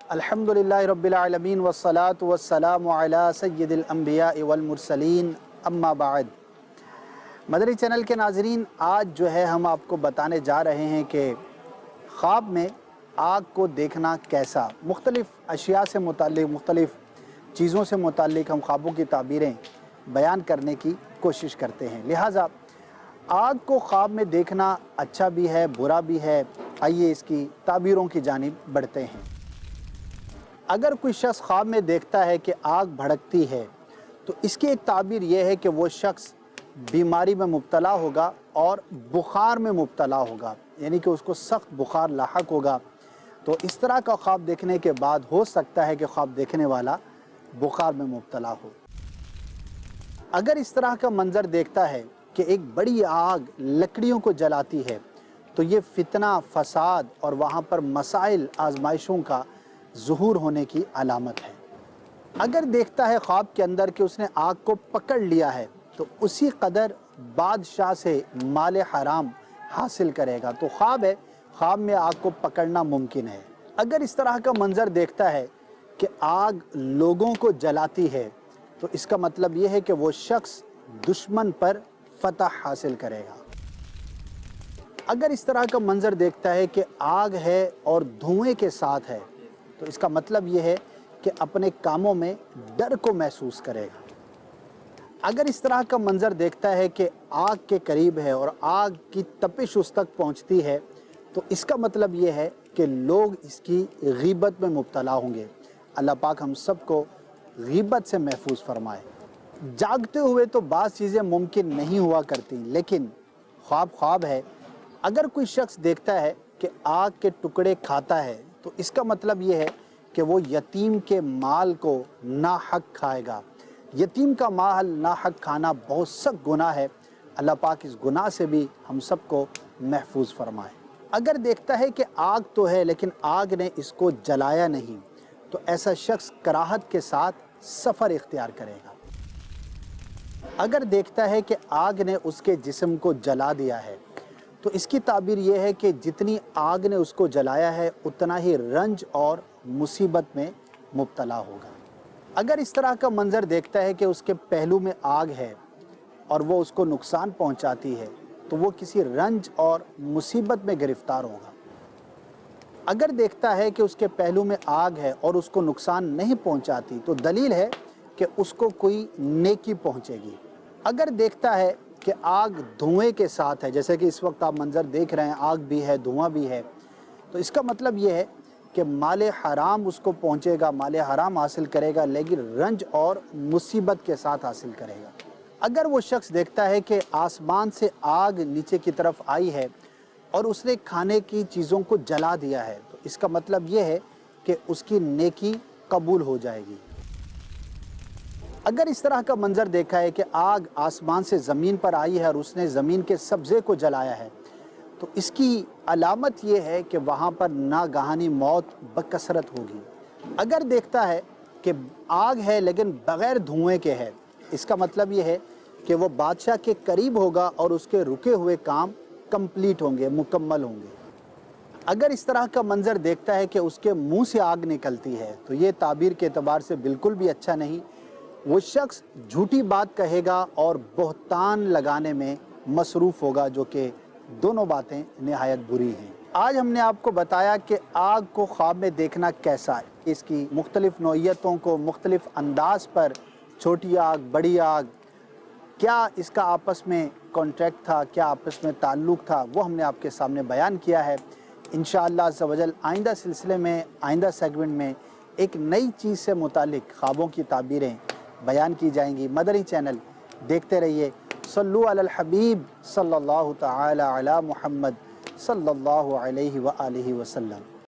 अल्हम्दुलिल्लाहि रब्बिल आलमीन वस्सलातु वस्सलामु अला सय्यिदिल अंबिया वल मुरसलीन अम्मा बाद। मदनी चैनल के नाज़रीन, आज जो है हम आपको बताने जा रहे हैं कि ख्वाब में आग को देखना कैसा। मुख्तलिफ़ अशिया से मुताल्लिक़, मुख्तलिफ़ चीज़ों से मुताल्लिक़ हम ख्वाबों की ताबीरें बयान करने की कोशिश करते हैं। लिहाजा आग को ख्वाब में देखना अच्छा भी है, बुरा भी है। आइए इसकी ताबीरों की जानिब बढ़ते हैं। अगर कोई शख्स ख्वाब में देखता है कि आग भड़कती है, तो इसकी एक ताबीर यह है कि वो शख्स बीमारी में मुब्तला होगा और बुखार में मुब्तला होगा, यानी कि उसको सख्त बुखार लाहक होगा। तो इस तरह का ख्वाब देखने के बाद हो सकता है कि ख्वाब देखने वाला बुखार में मुब्तला हो। अगर इस तरह का मंज़र देखता है कि एक बड़ी आग लकड़ियों को जलाती है, तो ये फितना, फसाद और वहाँ पर मसाइल, आजमाइशों का ज़ुहूर होने की अलामत है। अगर देखता है ख्वाब के अंदर कि उसने आग को पकड़ लिया है, तो उसी कदर बादशाह से माल हराम हासिल करेगा। तो ख्वाब है, ख्वाब में आग को पकड़ना मुमकिन है। अगर इस तरह का मंज़र देखता है कि आग लोगों को जलाती है, तो इसका मतलब ये है कि वो शख्स दुश्मन पर फतह हासिल करेगा। अगर इस तरह का मंज़र देखता है कि आग है और धुएं के साथ है, तो इसका मतलब ये है कि अपने कामों में डर को महसूस करेगा। अगर इस तरह का मंज़र देखता है कि आग के करीब है और आग की तपिश उस तक पहुंचती है, तो इसका मतलब ये है कि लोग इसकी गीबत में मुब्तला होंगे। अल्लाह पाक हम सब को गीबत से महफूज फरमाए। जागते हुए तो बाज़ चीज़ें मुमकिन नहीं हुआ करती, लेकिन ख्वाब ख्वाब है। अगर कोई शख्स देखता है कि आग के टुकड़े खाता है, तो इसका मतलब ये है कि वो यतीम के माल को नाहक खाएगा। यतीम का माल नाहक खाना बहुत सख्त गुनाह है। अल्लाह पाक इस गुनाह से भी हम सब को महफूज फरमाए। अगर देखता है कि आग तो है लेकिन आग ने इसको जलाया नहीं, तो ऐसा शख्स कराहत के साथ सफ़र इख्तियार करेगा। अगर देखता है कि आग ने उसके जिस्म को जला दिया है, तो इसकी ताबीर ये है कि जितनी आग ने उसको जलाया है, उतना ही रंज और मुसीबत में मुब्तला होगा। अगर इस तरह का मंज़र देखता है कि उसके पहलू में आग है और वो उसको नुकसान पहुंचाती है, तो वो किसी रंज और मुसीबत में गिरफ़्तार होगा। अगर देखता है कि उसके पहलू में आग है और उसको नुकसान नहीं पहुंचाती, तो दलील है कि उसको कोई नेकी पहुंचेगी। अगर देखता है कि आग धुएं के साथ है, जैसे कि इस वक्त आप मंज़र देख रहे हैं, आग भी है, धुआं भी है, तो इसका मतलब ये है कि माल हराम उसको पहुंचेगा, माल हराम हासिल करेगा, लेकिन रंज और मुसीबत के साथ हासिल करेगा। अगर वो शख्स देखता है कि आसमान से आग नीचे की तरफ आई है और उसने खाने की चीज़ों को जला दिया है, तो इसका मतलब ये है कि उसकी नेकी कबूल हो जाएगी। अगर इस तरह का मंज़र देखा है कि आग आसमान से ज़मीन पर आई है और उसने ज़मीन के सब्ज़े को जलाया है, तो इसकी अलामत ये है कि वहाँ पर नागहानी मौत बकसरत होगी। अगर देखता है कि आग है लेकिन बग़ैर धुएं के है, इसका मतलब ये है कि वो बादशाह के करीब होगा और उसके रुके हुए काम कंप्लीट होंगे, मुकम्मल होंगे। अगर इस तरह का मंज़र देखता है कि उसके मुँह से आग निकलती है, तो ये ताबीर के एतबार से बिल्कुल भी अच्छा नहीं। वो शख्स झूठी बात कहेगा और बहतान लगाने में मसरूफ़ होगा, जो कि दोनों बातें नहायत बुरी हैं। आज हमने आपको बताया कि आग को ख्वाब में देखना कैसा है, इसकी मुख्तलिफ़ नौइयतों को मुख्तलिफ़ अंदाज पर, छोटी आग, बड़ी आग, क्या इसका आपस में कॉन्ट्रैक्ट था, क्या आपस में ताल्लुक़ था, वो हमने आपके सामने बयान किया है। इंशाअल्लाह अज़्ज़ व जल आइंदा सिलसिले में, आइंदा सेगमेंट में एक नई चीज़ से मुतालिक ख्वाबों की ताबीरें बयान की जाएंगी। मदनी चैनल देखते रहिए। सल्लु अलल हबीब सल्लल्लाहु तआला अला मुहम्मद सल्लल्लाहु अलैहि व आलिहि वसल्लम।